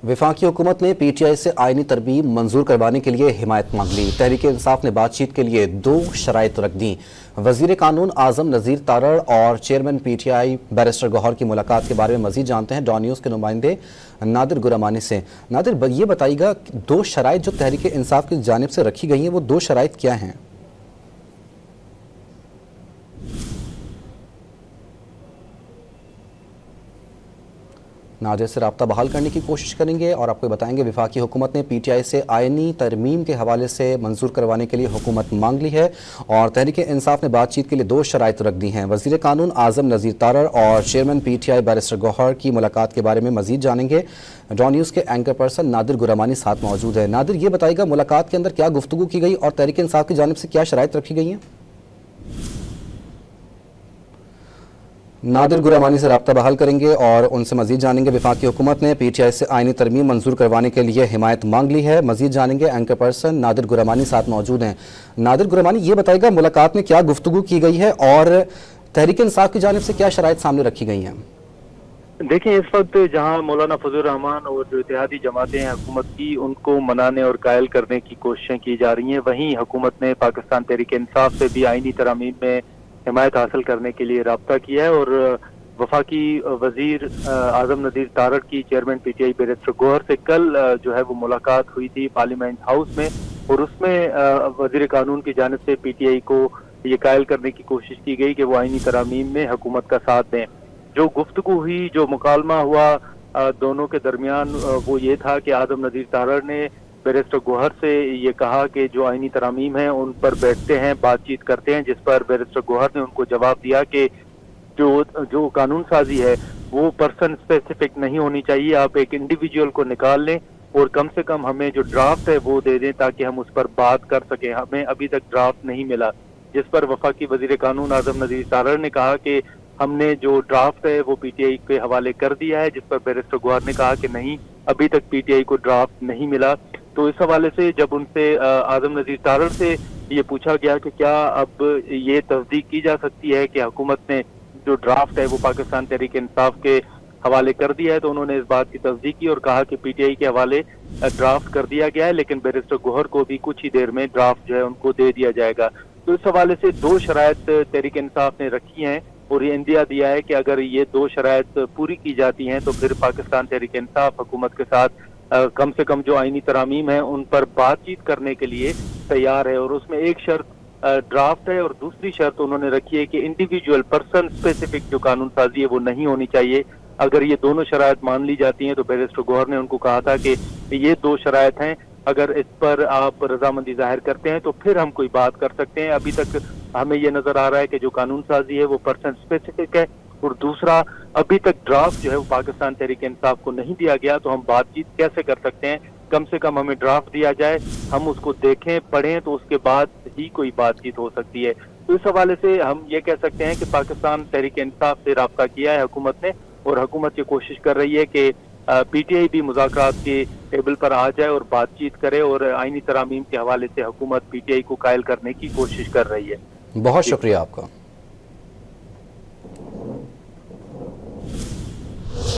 वफाकी हुकूमत ने पीटीआई से आईनी तरमीम मंजूर करवाने के लिए हिमायत मांग ली। तहरीक इंसाफ ने बातचीत के लिए 2 शराइत रख दी। वजीर कानून आजम नज़ीर तारड़ और चेयरमैन पीटीआई बैरिस्टर गौहर की मुलाकात के बारे में मजीद जानते हैं डॉन न्यूज़ के नुमाइंदे नादिर गुरमानी से। नादिर, ये बताइएगा 2 शराइत जो तहरीक इंसाफ की जानिब से रखी गई हैं वो 2 शराइत क्या हैं? नादिर से रब्ता बहाल करने की कोशिश करेंगे और आपको बताएंगे वफाकी हुकूमत ने पीटीआई से आईनी तरमीम के हवाले से मंजूर करवाने के लिए हुकूमत मांग ली है और तहरीक इंसाफ ने बातचीत के लिए 2 शराइत रख दी हैं। वज़ीर कानून आजम नज़ीर तारड़ और चेयरमैन पीटीआई बैरिस्टर गौहर की मुलाकात के बारे में मजीद जानेंगे। डॉन न्यूज़ के एंकर पर्सन नादिर गुरमानी साथ मौजूद है। नादिर, ये बताइएगा मुलाकात के अंदर क्या गुफ्तगू की गई और तहरीक इंसाफ की जानिब से क्या शराइत रखी गई हैं? नादिर गुरमानी से रब्ता बहाल करेंगे और उनसे मजीद जानेंगे। वफाकी हुकूमत ने पीटीआई से आईनी तरमीम मंजूर करवाने के लिए हिमायत मांग ली है। मजीद जानेंगे। एंकर पर्सन नादिर गुरमानी साथ मौजूद हैं। नादिर गुरमानी, ये बताएगा मुलाकात में क्या गुफ्तगू की गई है और तहरीक इंसाफ की जानिब से क्या शराइत सामने रखी गई हैं? देखिए, इस वक्त जहां मौलाना फजल रहमान और जो इत्तेहादी जमातें हैं हुकूमत की, उनको मनाने और कायल करने की कोशिशें की जा रही हैं, वहीं हुकूमत ने पाकिस्तान तहरीक इंसाफ से भी आईनी तरमीम में हिमायत हासिल करने के लिए रब्ता किया है। और वफाकी वजीर आजम नज़ीर तारड़ की चेयरमैन पीटीआई बैरिस्टर गौहर से कल जो है वो मुलाकात हुई थी पार्लियामेंट हाउस में, और उसमें वजीर कानून की जानिब से पीटीआई को ये कायल करने की कोशिश की गई कि वो आईनी तरमीम में हुकूमत का साथ दें। जो गुफ्तगू हुई, जो मुकालमा हुआ दोनों के दरमियान, वो ये था कि आजम नज़ीर तारड़ ने बैरिस्टर गौहर से ये कहा कि जो आईनी तरामीम हैं उन पर बैठते हैं, बातचीत करते हैं, जिस पर बैरिस्टर गौहर ने उनको जवाब दिया कि जो कानून साजी है वो पर्सन स्पेसिफिक नहीं होनी चाहिए, आप एक इंडिविजुअल को निकाल लें और कम से कम हमें जो ड्राफ्ट है वो दे दें ताकि हम उस पर बात कर सकें। हमें अभी तक ड्राफ्ट नहीं मिला, जिस पर वफाकी वजीर कानून आजम नज़ीर तारड़ ने कहा कि हमने जो ड्राफ्ट है वो पीटीआई के हवाले कर दिया है, जिस पर बैरिस्टर गौहर ने कहा कि नहीं, अभी तक पीटीआई को ड्राफ्ट नहीं मिला। तो इस हवाले से जब उनसे आजम नज़ीर तारड़ से ये पूछा गया कि क्या अब ये तस्दीक की जा सकती है कि हुकूमत ने जो ड्राफ्ट है वो पाकिस्तान तहरीक इंसाफ के हवाले कर दिया है, तो उन्होंने इस बात की तस्दीक की और कहा कि पीटीआई के हवाले ड्राफ्ट कर दिया गया है, लेकिन बैरिस्टर गौहर को भी कुछ ही देर में ड्राफ्ट जो है उनको दे दिया जाएगा। तो इस हवाले से 2 शराइत तहरीक इंसाफ ने रखी हैं और ये इंदिया दिया है कि अगर ये 2 शराइत पूरी की जाती हैं तो फिर पाकिस्तान तहरीक इंसाफ हुकूमत के साथ कम से कम जो आईनी तरामीम है उन पर बातचीत करने के लिए तैयार है। और उसमें एक शर्त ड्राफ्ट है और दूसरी शर्त उन्होंने रखी है कि इंडिविजुअल पर्सन स्पेसिफिक जो कानून साजी है वो नहीं होनी चाहिए। अगर ये दोनों शराइत मान ली जाती हैं तो बैरिस्टर गौहर ने उनको कहा था कि ये 2 शराइत हैं, अगर इस पर आप रजामंदी जाहिर करते हैं तो फिर हम कोई बात कर सकते हैं। अभी तक हमें ये नजर आ रहा है कि जो कानून साजी है वो पर्सन स्पेसिफिक है, और दूसरा अभी तक ड्राफ्ट जो है वो पाकिस्तान तहरीक इंसाफ को नहीं दिया गया, तो हम बातचीत कैसे कर सकते हैं? कम से कम हमें ड्राफ्ट दिया जाए, हम उसको देखें, पढ़ें, तो उसके बाद ही कोई बातचीत हो सकती है। तो इस हवाले से हम ये कह सकते हैं कि पाकिस्तान तहरीक इंसाफ से रब्ता किया है हुकूमत ने, और हुकूमत ये कोशिश कर रही है कि पीटीआई भी मुज़ाकरात के टेबल पर आ जाए और बातचीत करे, और आईनी तरामीम के हवाले से हुकूमत पीटीआई को कायल करने की कोशिश कर रही है। बहुत शुक्रिया आपका।